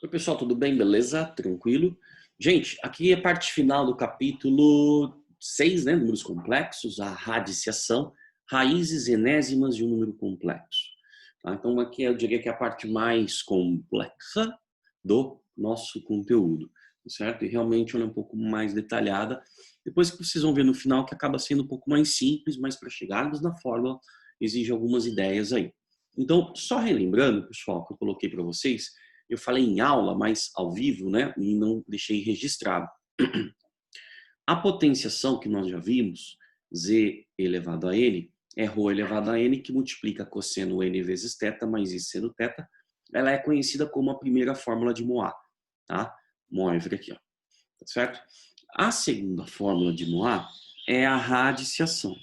Oi, pessoal, tudo bem? Beleza? Tranquilo? Gente, aqui é a parte final do capítulo 6, né? Números complexos, a radiciação, raízes enésimas de um número complexo. Tá? Então, aqui eu diria que é a parte mais complexa do nosso conteúdo, certo? E realmente ela é um pouco mais detalhada. Depois que vocês vão ver no final que acaba sendo um pouco mais simples, mas para chegarmos na fórmula exige algumas ideias aí. Então, só relembrando, pessoal, que eu coloquei para vocês, eu falei em aula, mas ao vivo, né? E não deixei registrado. A potenciação que nós já vimos, z elevado a n, é ρ elevado a n, que multiplica cosseno n vezes θ mais i seno θ. Ela é conhecida como a primeira fórmula de Moivre, tá? Moivre aqui, ó. Tá certo? A segunda fórmula de Moivre é a radiciação,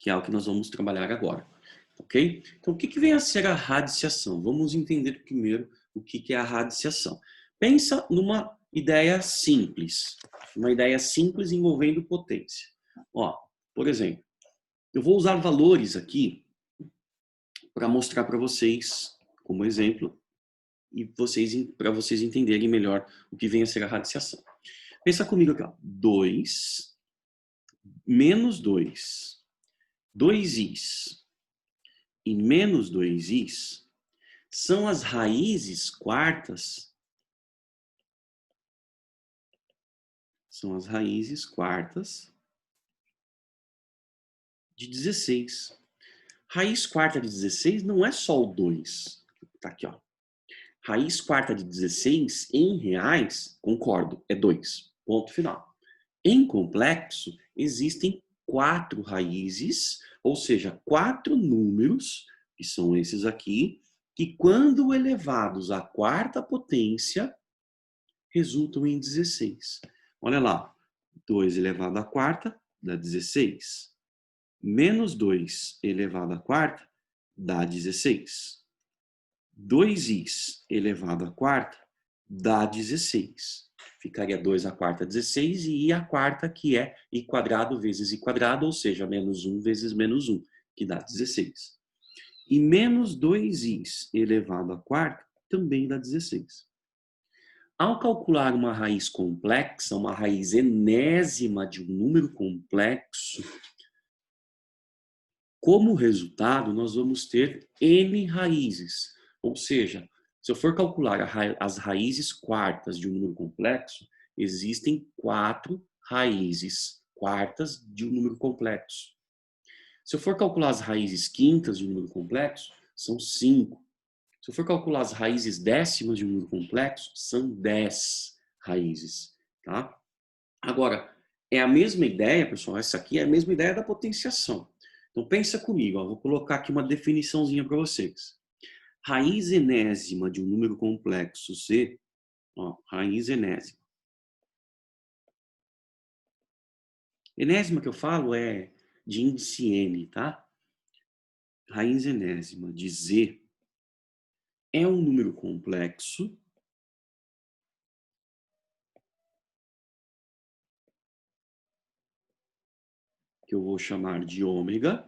que é o que nós vamos trabalhar agora. Ok? Então, o que vem a ser a radiciação? Vamos entender primeiro o que é a radiciação. Pensa numa ideia simples. Uma ideia simples envolvendo potência. Ó, por exemplo, eu vou usar valores aqui para mostrar para vocês, como exemplo, e para vocês entenderem melhor o que vem a ser a radiciação. Pensa comigo aqui, ó. 2 menos 2. 2is e menos 2is são as raízes quartas. São as raízes quartas de 16. Raiz quarta de 16 não é só o 2. Tá aqui, ó. Raiz quarta de 16 em reais, concordo, é 2. Ponto final. Em complexo, existem 4 raízes, ou seja, 4 números, que são esses aqui, que quando elevados à quarta potência, resultam em 16. Olha lá, 2 elevado à quarta dá 16. Menos 2 elevado à quarta dá 16. 2is elevado à quarta dá 16. Ficaria 2 à quarta, 16, e i à quarta, que é i quadrado vezes i quadrado, ou seja, menos 1 vezes menos 1, que dá 16. E menos 2is elevado à quarta também dá 16. Ao calcular uma raiz complexa, uma raiz enésima de um número complexo, como resultado, nós vamos ter n raízes. Ou seja, se eu for calcular as raízes quartas de um número complexo, existem 4 raízes quartas de um número complexo. Se eu for calcular as raízes quintas de um número complexo, são 5. Se eu for calcular as raízes décimas de um número complexo, são 10 raízes. Tá? Agora, é a mesma ideia, pessoal, essa aqui é a mesma ideia da potenciação. Então, pensa comigo, ó, vou colocar aqui uma definiçãozinha para vocês. Raiz enésima de um número complexo C, ó, raiz enésima. Enésima que eu falo é de índice n, tá? Raiz enésima de Z é um número complexo que eu vou chamar de ômega,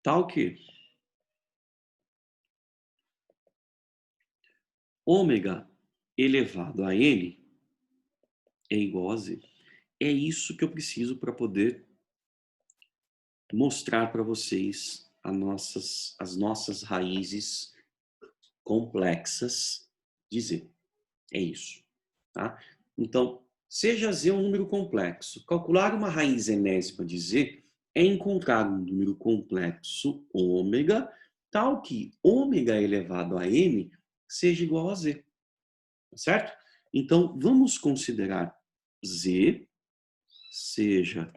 tal que ômega elevado a n é igual a z. É isso que eu preciso para poder mostrar para vocês as nossas raízes complexas de z. É isso. Tá? Então, seja z um número complexo, calcular uma raiz enésima de z é encontrar um número complexo ômega, tal que ômega elevado a n seja igual a z. Certo? Então, vamos considerar z seja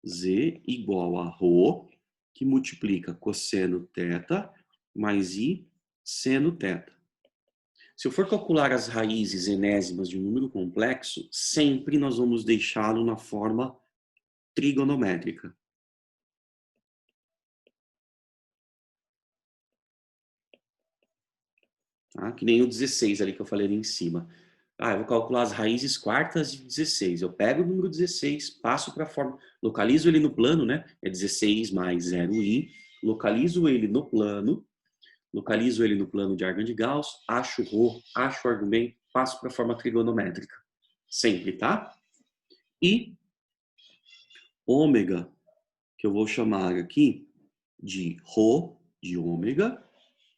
z igual a ρ, que multiplica cosseno θ mais i seno θ. Se eu for calcular as raízes enésimas de um número complexo, sempre nós vamos deixá-lo na forma trigonométrica. Tá? Que nem o 16 ali que eu falei ali em cima. Eu vou calcular as raízes quartas de 16. Eu pego o número 16, passo para a forma, localizo ele no plano, né? É 16 mais 0i, localizo ele no plano, localizo ele no plano de Argand de Gauss, acho o ρ, acho o argumento, passo para a forma trigonométrica. Sempre, tá? E ômega, que eu vou chamar aqui de ρ de ômega,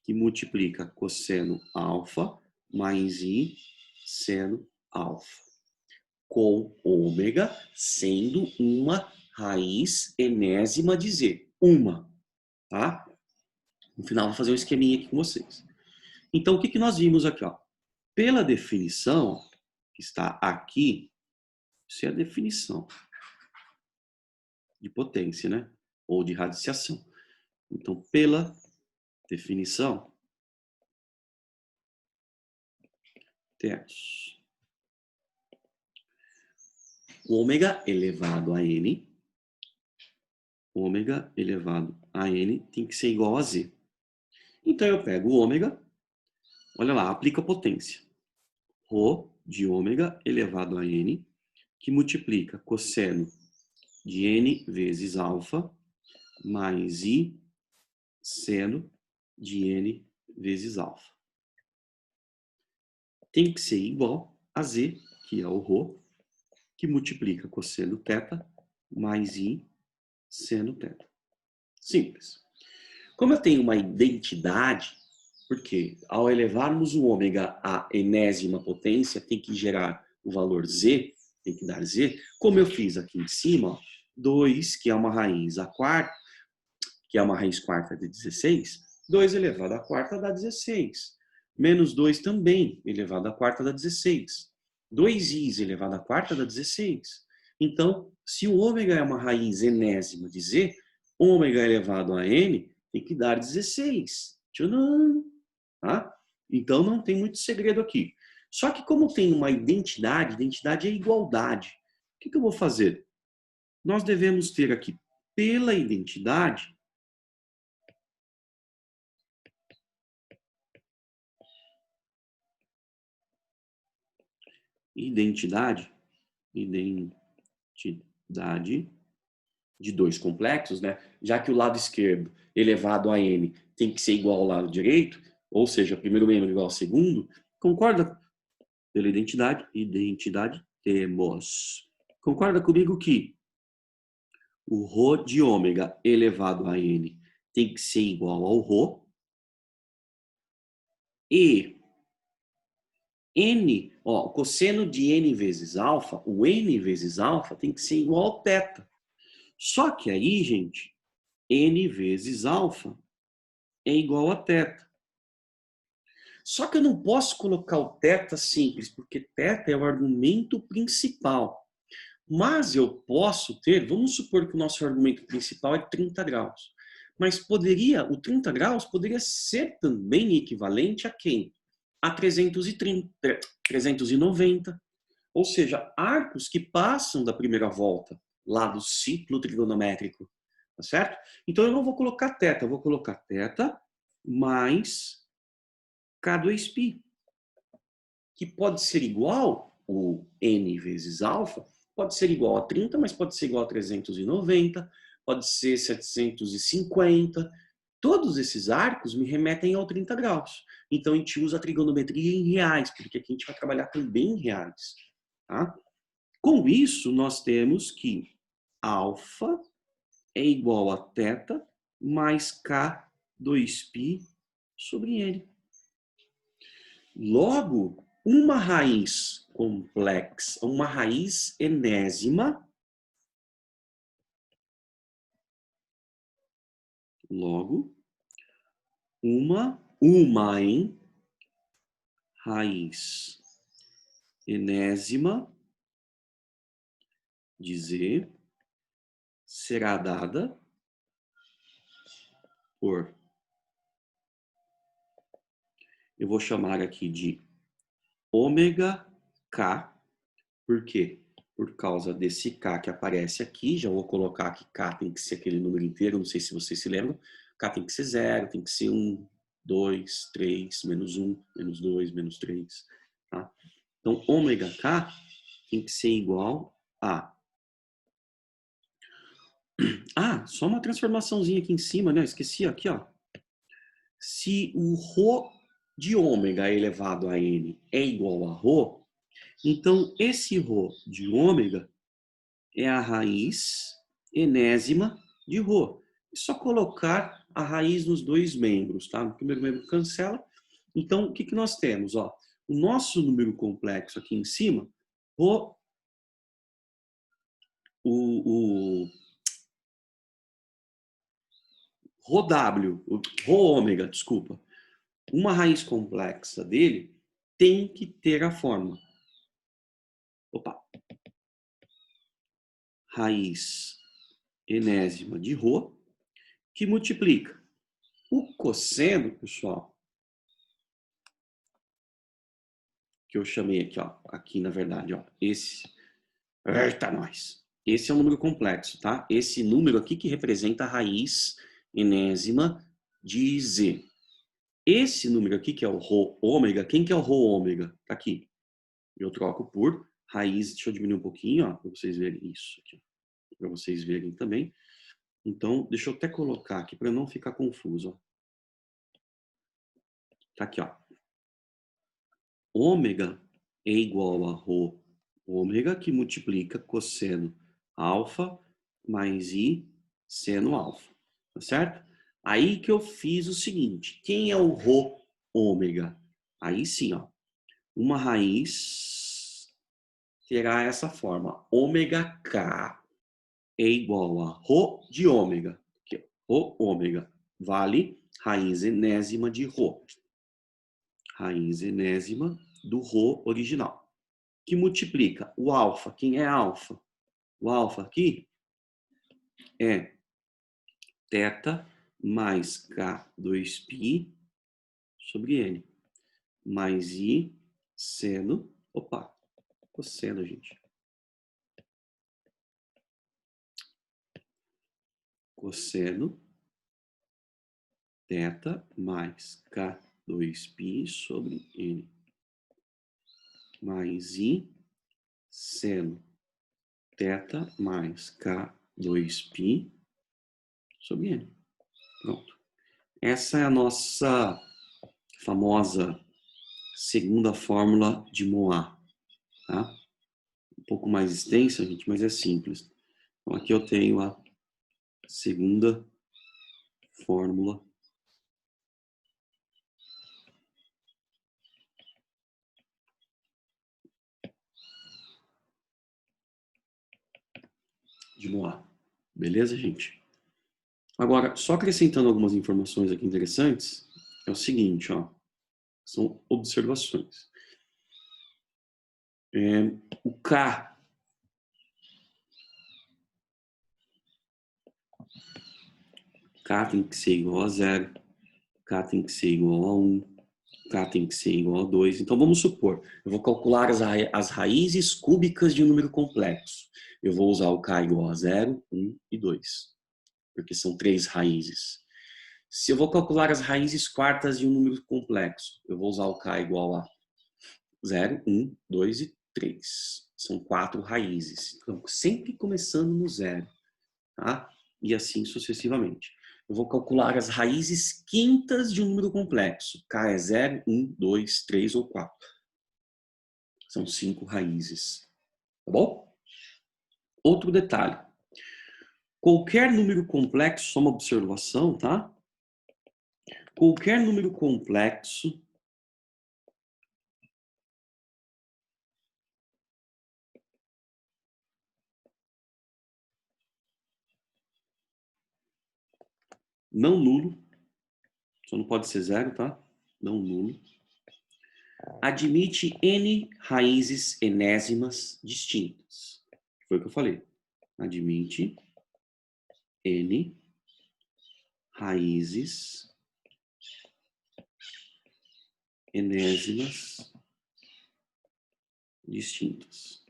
que multiplica cosseno alfa mais i seno alfa, com ômega sendo uma raiz enésima de z. Uma, tá? No final, vou fazer um esqueminha aqui com vocês. Então, o que nós vimos aqui? Ó? Pela definição, que está aqui, isso é a definição de potência, né? Ou de radiciação. Então, pela definição, temos ômega elevado a n, ômega elevado a n tem que ser igual a z. Então, eu pego o ômega, olha lá, aplica a potência. Rho de ômega elevado a n, que multiplica cosseno de n vezes alfa, mais i seno de n vezes alfa. Tem que ser igual a z, que é o ρ, que multiplica cosseno θ, mais i seno θ. Simples. Como eu tenho uma identidade, porque ao elevarmos o ômega à enésima potência, tem que gerar o valor z, tem que dar z, como eu fiz aqui em cima, ó, 2, que é uma raiz à quarta, que é uma raiz quarta de 16, 2 elevado à quarta dá 16. Menos 2 também elevado à quarta dá 16. 2i elevado à quarta dá 16. Então, se o ômega é uma raiz enésima de z, ômega elevado a n tem que dar 16. Tcharam! Tá? Então, não tem muito segredo aqui. Só que como tem uma identidade, identidade é igualdade. O que eu vou fazer? Nós devemos ter aqui, pela identidade, identidade de dois complexos, né? Já que o lado esquerdo elevado a n tem que ser igual ao lado direito, ou seja, primeiro membro igual ao segundo, concorda? Pela identidade temos. Concorda comigo que o ρ de ômega elevado a n tem que ser igual ao ρ e n, ó, cosseno de n vezes alfa, o n vezes alfa tem que ser igual ao θ. Só que aí, gente, n vezes alfa é igual a θ. Só que eu não posso colocar o θ simples, porque θ é o argumento principal. Mas eu posso ter, vamos supor que o nosso argumento principal é 30 graus. Mas o 30 graus poderia ser também equivalente a quem? A 390. Ou seja, arcos que passam da primeira volta, lá do ciclo trigonométrico. Tá certo? Então eu não vou colocar θ, eu vou colocar θ mais K2π, que pode ser igual, o n vezes alfa, pode ser igual a 30, mas pode ser igual a 390, pode ser 750. Todos esses arcos me remetem ao 30 graus. Então a gente usa a trigonometria em reais, porque aqui a gente vai trabalhar também em reais. Tá? Com isso, nós temos que alfa é igual a θ mais K2π sobre n. Logo, uma raiz complexa, uma raiz enésima, logo, hein? Raiz enésima de Z será dada por, eu vou chamar aqui de ômega K, por quê? Por causa desse K que aparece aqui, já vou colocar que K tem que ser aquele número inteiro, não sei se vocês se lembram, K tem que ser 0, tem que ser 1, 2, 3, menos 1, menos 2, menos 3, tá? Então, ômega K tem que ser igual a... Ah, só uma transformaçãozinha aqui em cima, né? Esqueci aqui, ó. Se o ρ de ômega elevado a n é igual a ρ, então esse ρ de ômega é a raiz enésima de ρ. É só colocar a raiz nos dois membros, tá? No primeiro membro cancela. Então, o que, que nós temos? Ó, o nosso número complexo aqui em cima, ρ, ρw, ρ ômega, desculpa. Uma raiz complexa dele tem que ter a forma. Opa. Raiz enésima de ρ, que multiplica o cosseno, pessoal, que eu chamei aqui, ó, aqui na verdade, ó, esse, eita nós, esse é um número complexo, tá? Esse número aqui que representa a raiz enésima de z. Esse número aqui, que é o ρ ômega, quem que é o ρ ômega? Tá aqui. Eu troco por raiz, deixa eu diminuir um pouquinho, ó, para vocês verem isso aqui, para vocês verem também. Então, deixa eu até colocar aqui para não ficar confuso, ó. Tá aqui, ó. Ômega é igual a ρ ômega, que multiplica cosseno alfa mais i seno alfa, tá certo? Aí que eu fiz o seguinte, quem é o ρ ômega? Aí sim, ó, uma raiz terá essa forma, ômega k é igual a ρ de ômega, que é ρ ômega, vale raiz enésima de ρ. Raiz enésima do ρ original, que multiplica o alfa. Quem é alfa? O alfa aqui é θ mais K2π sobre N, mais I seno, opa, cosseno, gente. Cosseno θ mais K2π sobre N, mais I seno θ mais K2π sobre N. Pronto. Essa é a nossa famosa segunda fórmula de Moa, tá? Um pouco mais extensa, gente, mas é simples. Então, aqui eu tenho a segunda fórmula de Moa. Beleza, gente? Agora, só acrescentando algumas informações aqui interessantes, é o seguinte, ó, são observações. O K tem que ser igual a 0, K tem que ser igual a 1, K tem que ser igual a 2. Então, vamos supor, eu vou calcular as raízes cúbicas de um número complexo. Eu vou usar o K igual a 0, 1 e 2, porque são 3 raízes. Se eu vou calcular as raízes quartas de um número complexo, eu vou usar o K igual a 0, 1, 2 e 3. São 4 raízes. Então, sempre começando no 0, tá? E assim sucessivamente. Eu vou calcular as raízes quintas de um número complexo. K é 0, 1, 2, 3 ou 4. São 5 raízes. Tá bom? Outro detalhe. Qualquer número complexo, só uma observação, tá? Qualquer número complexo não nulo, só não pode ser 0, tá? Não nulo. Admite N raízes enésimas distintas. Foi o que eu falei. Admite N raízes enésimas distintas.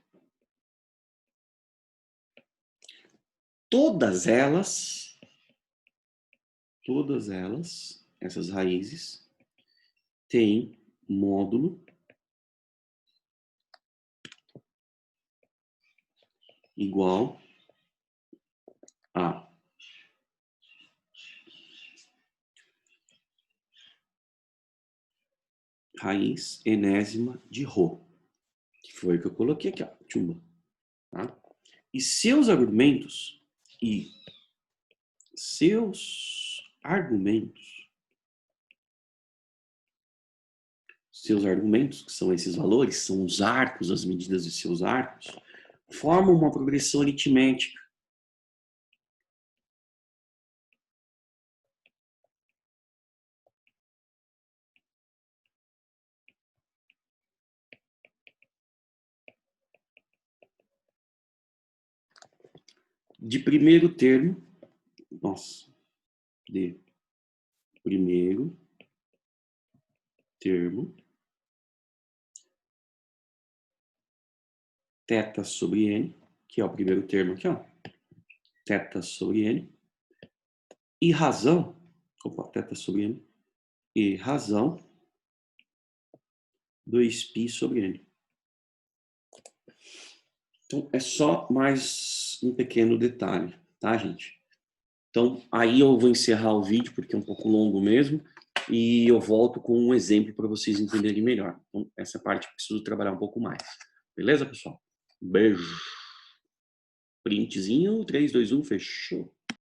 Todas elas, essas raízes, têm módulo igual a raiz enésima de ρ, que foi o que eu coloquei aqui, ó, tchumba, tá? E seus argumentos, que são esses valores, são os arcos, as medidas de seus arcos, formam uma progressão aritmética. De primeiro termo, de primeiro termo, θ sobre n, que é o primeiro termo aqui, ó, θ sobre n, e razão, θ sobre n, e razão 2π sobre n. Então, é só mais um pequeno detalhe, tá, gente? Então, aí eu vou encerrar o vídeo, porque é um pouco longo mesmo, e eu volto com um exemplo para vocês entenderem melhor. Então, essa parte eu preciso trabalhar um pouco mais. Beleza, pessoal? Beijo. Printzinho, 3, 2, 1, fechou.